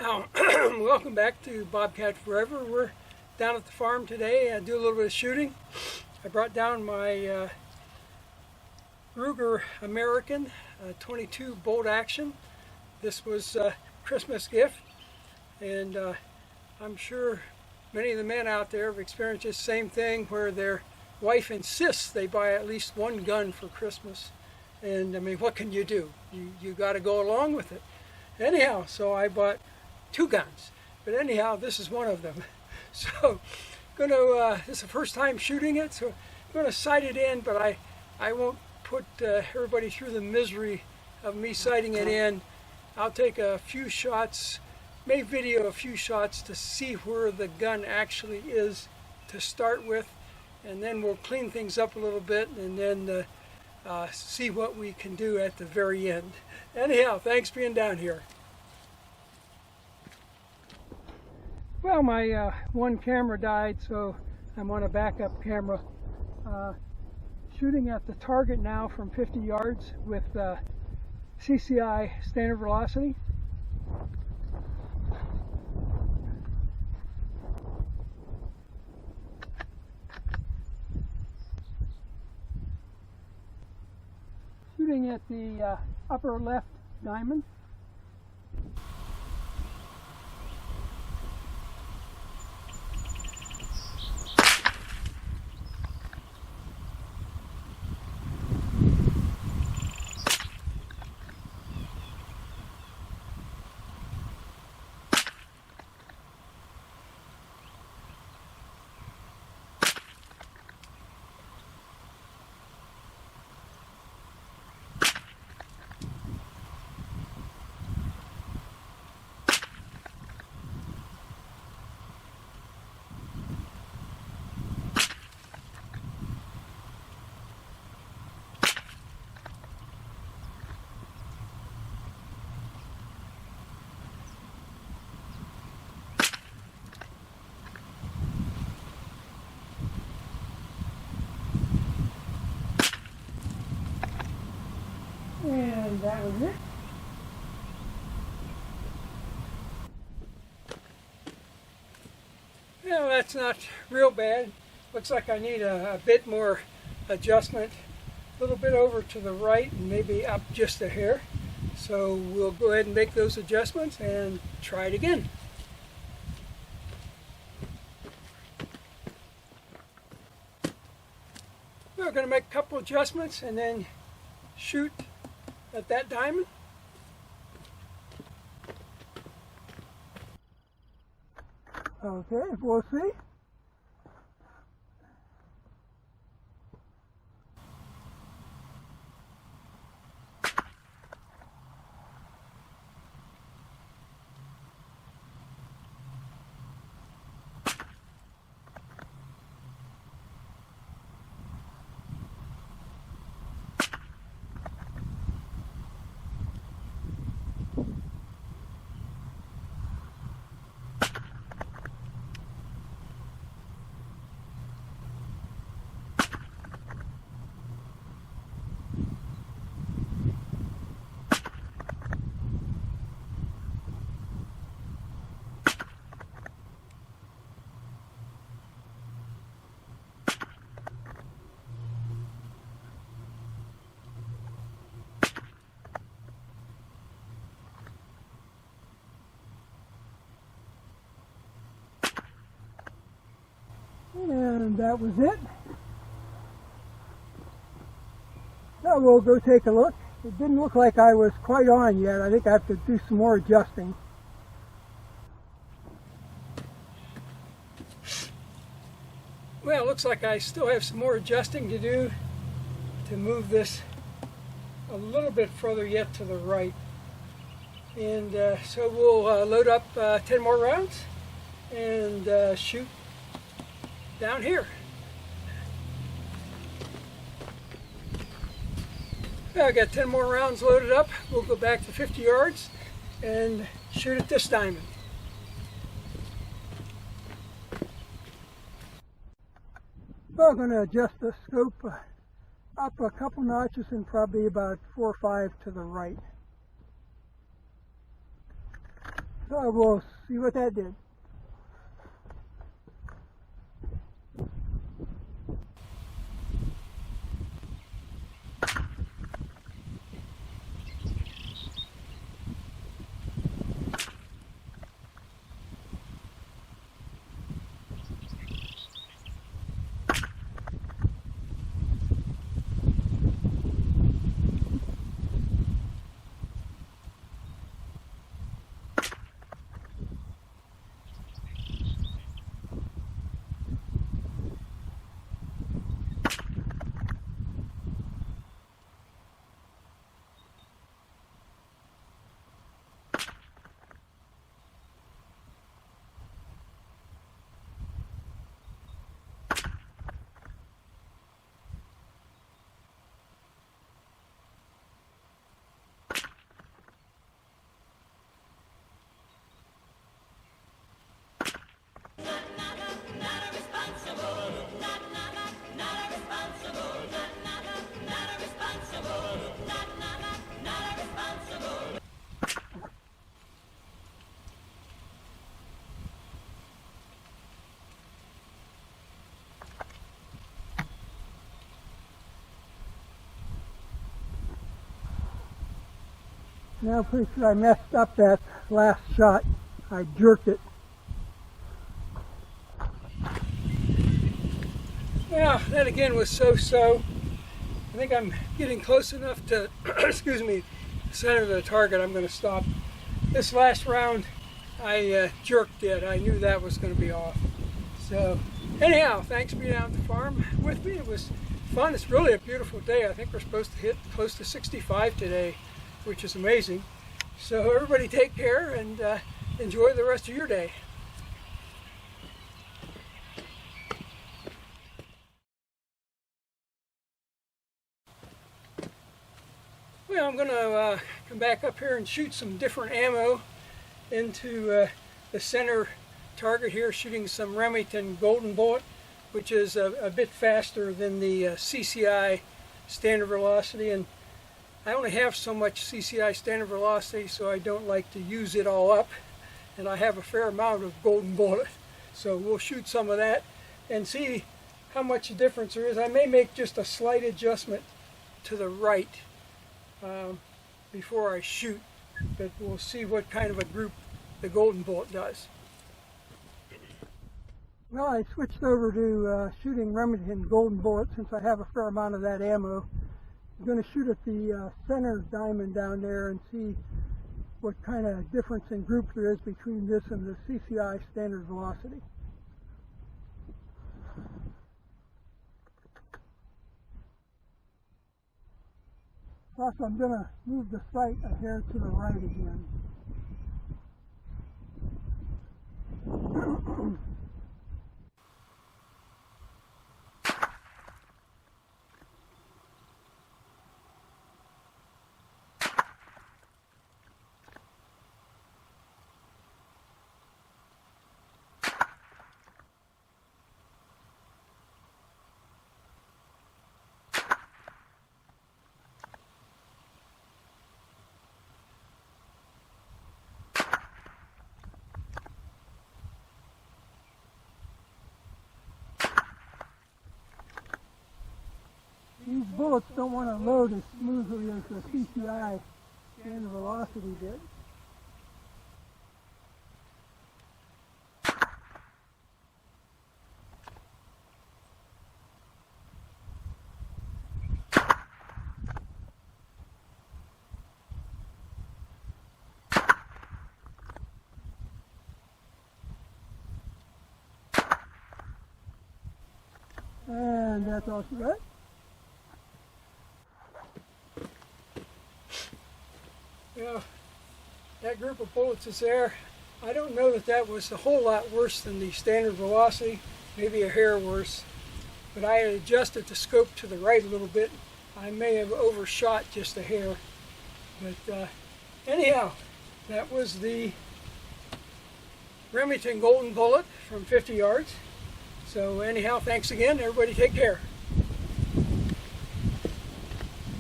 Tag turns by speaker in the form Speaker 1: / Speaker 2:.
Speaker 1: Welcome back to Bobcat Forever. We're down at the farm today. I do a little bit of shooting. I brought down my Ruger American 22 bolt action. This was a Christmas gift, and I'm sure many of the men out there have experienced the same thing where their wife insists they buy at least one gun for Christmas. And I mean, what can you do? You got to go along with it. Anyhow, so I bought two guns, but anyhow, this is one of them. So, this is the first time shooting it, so I'm gonna sight it in, but I won't put everybody through the misery of me sighting it in. I'll take a few shots, may video a few shots to see where the gun actually is to start with, and then we'll clean things up a little bit, and then see what we can do at the very end. Anyhow, thanks for being down here. Well, my one camera died, so I'm on a backup camera. Shooting at the target now from 50 yards with CCI standard velocity. Shooting at the upper left diamond. And that was it. Well, that's not real bad. Looks like I need a bit more adjustment. A little bit over to the right and maybe up just a hair. So we'll go ahead and make those adjustments and try it again. We're going to make a couple adjustments and then shoot at that diamond. Okay, we'll see. And that was it. Now we'll go take a look. It didn't look like I was quite on yet. I think I have to do some more adjusting. Well, it looks like I still have some more adjusting to do to move this a little bit further yet to the right. And so we'll load up 10 more rounds and shoot down here. Well, I got 10 more rounds loaded up. We'll go back to 50 yards and shoot at this diamond. Well, I'm going to adjust the scope up a couple notches and probably about 4 or 5 to the right. So we'll see what that did. Now I'm pretty sure I messed up that last shot. I jerked it. Yeah, that again was so-so. I think I'm getting close enough to, excuse me, center of the target. I'm going to stop. This last round, I jerked it. I knew that was going to be off. So anyhow, thanks for being out at the farm with me. It was fun. It's really a beautiful day. I think we're supposed to hit close to 65 today, which is amazing. So everybody take care and enjoy the rest of your day. Well, I'm going to come back up here and shoot some different ammo into the center target here, shooting some Remington Golden Bullet, which is a bit faster than the CCI standard velocity. And I only have so much CCI standard velocity, so I don't like to use it all up. And I have a fair amount of Golden Bullet. So we'll shoot some of that and see how much difference there is. I may make just a slight adjustment to the right before I shoot, but we'll see what kind of a group the Golden Bullet does. Well, I switched over to shooting Remington Golden Bullet since I have a fair amount of that ammo. I'm going to shoot at the center diamond down there and see what kind of difference in group there is between this and the CCI standard velocity. Also, I'm going to move the sight a hair to the right again. These bullets don't want to load as smoothly as the CCI standard velocity did. And that's all she got. Yeah, that group of bullets is there. I don't know that that was a whole lot worse than the standard velocity, maybe a hair worse. But I had adjusted the scope to the right a little bit. I may have overshot just a hair. But anyhow, that was the Remington Golden Bullet from 50 yards. So anyhow, thanks again. Everybody take care.